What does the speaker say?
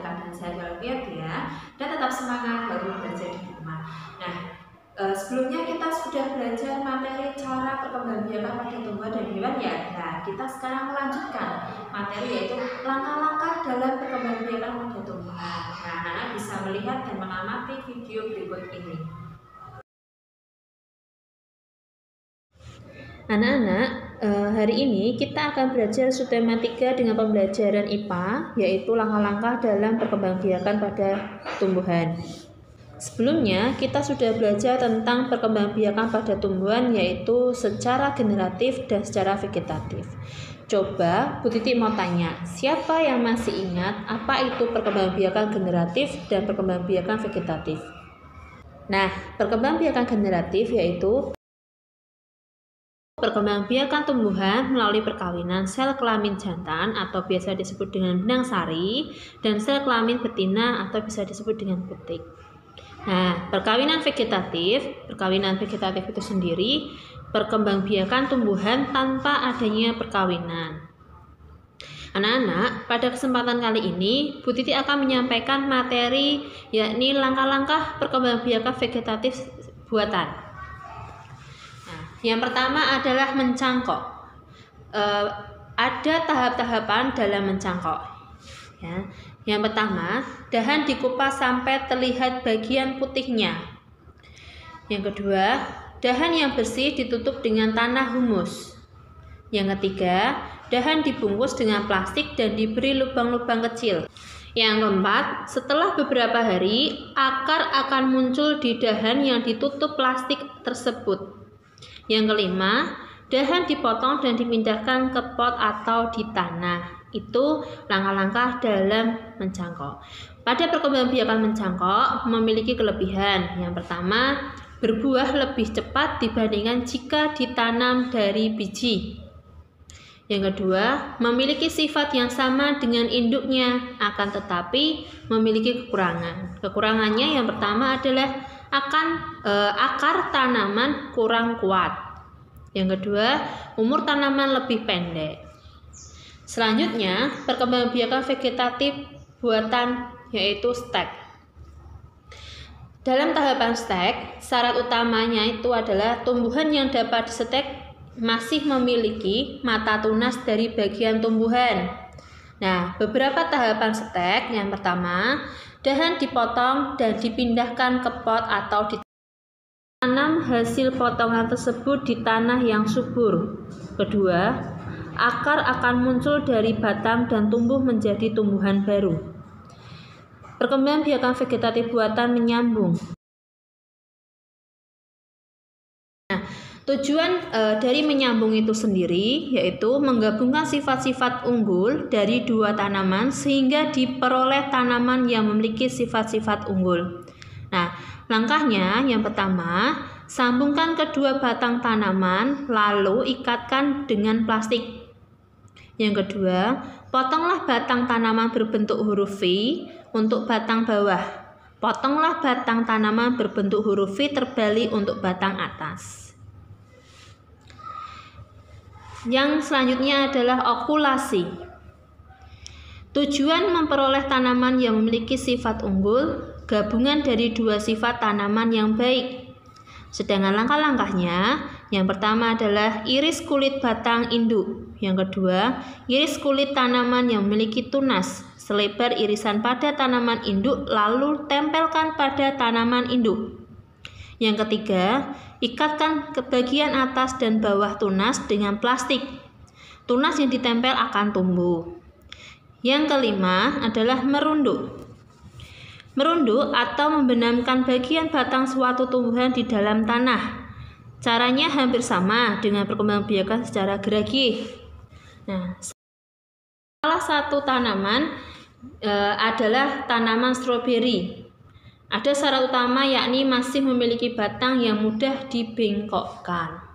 keadaan sehat walafiat ya, dan tetap semangat baru belajar di rumah. Nah, sebelumnya kita sudah belajar materi cara perkembangbiakan pada tumbuhan dan hewan ya. Nah, kita sekarang melanjutkan materi yaitu langkah-langkah dalam perkembangbiakan pada tumbuhan. Nah, anak-anak bisa melihat dan mengamati video berikut ini. Anak-anak, hari ini kita akan belajar subtema 3 dengan pembelajaran IPA, yaitu langkah-langkah dalam perkembangbiakan pada tumbuhan. Sebelumnya, kita sudah belajar tentang perkembangbiakan pada tumbuhan, yaitu secara generatif dan secara vegetatif. Coba Bu Titi mau tanya, siapa yang masih ingat apa itu perkembangbiakan generatif dan perkembangbiakan vegetatif? Nah, perkembangbiakan generatif yaitu perkembangbiakan tumbuhan melalui perkawinan sel kelamin jantan atau biasa disebut dengan benang sari dan sel kelamin betina atau bisa disebut dengan butik. Nah, perkawinan vegetatif itu sendiri perkembangbiakan tumbuhan tanpa adanya perkawinan. Anak-anak, pada kesempatan kali ini Bu Titi akan menyampaikan materi yakni langkah-langkah perkembangbiakan vegetatif buatan. Yang pertama adalah mencangkok. Ada tahap-tahapan dalam mencangkok. Ya. Yang pertama, dahan dikupas sampai terlihat bagian putihnya. Yang kedua, dahan yang bersih ditutup dengan tanah humus. Yang ketiga, dahan dibungkus dengan plastik dan diberi lubang-lubang kecil. Yang keempat, setelah beberapa hari, akar akan muncul di dahan yang ditutup plastik tersebut. Yang kelima, dahan dipotong dan dipindahkan ke pot atau di tanah. Itu langkah-langkah dalam mencangkok. Pada perkembangbiakan mencangkok memiliki kelebihan. Yang pertama, berbuah lebih cepat dibandingkan jika ditanam dari biji. Yang kedua, memiliki sifat yang sama dengan induknya, akan tetapi memiliki kekurangan. Kekurangannya yang pertama adalah akar tanaman kurang kuat. Yang kedua, umur tanaman lebih pendek. Selanjutnya, perkembangbiakan vegetatif buatan yaitu stek. Dalam tahapan stek, syarat utamanya itu adalah tumbuhan yang dapat distek masih memiliki mata tunas dari bagian tumbuhan. Nah, beberapa tahapan stek. Yang pertama, dahan dipotong dan dipindahkan ke pot atau ditanam hasil potongan tersebut di tanah yang subur. Kedua, akar akan muncul dari batang dan tumbuh menjadi tumbuhan baru. Perkembangbiakan vegetatif buatan menyambung. Nah, tujuan dari menyambung itu sendiri yaitu menggabungkan sifat-sifat unggul dari dua tanaman sehingga diperoleh tanaman yang memiliki sifat-sifat unggul. Nah, langkahnya yang pertama, sambungkan kedua batang tanaman lalu ikatkan dengan plastik. Yang kedua, potonglah batang tanaman berbentuk huruf V untuk batang bawah. Potonglah batang tanaman berbentuk huruf V terbalik untuk batang atas. Yang selanjutnya adalah okulasi. Tujuan memperoleh tanaman yang memiliki sifat unggul, gabungan dari dua sifat tanaman yang baik. Sedangkan langkah-langkahnya, yang pertama adalah iris kulit batang induk. Yang kedua, iris kulit tanaman yang memiliki tunas selebar irisan pada tanaman induk lalu tempelkan pada tanaman induk. Yang ketiga, ikatkan ke bagian atas dan bawah tunas dengan plastik. Tunas yang ditempel akan tumbuh. Yang kelima adalah merunduk. Merunduk atau membenamkan bagian batang suatu tumbuhan di dalam tanah. Caranya hampir sama dengan perkembangbiakan secara geragih. Nah, salah satu tanaman adalah tanaman stroberi. Ada syarat utama yakni masih memiliki batang yang mudah dibengkokkan.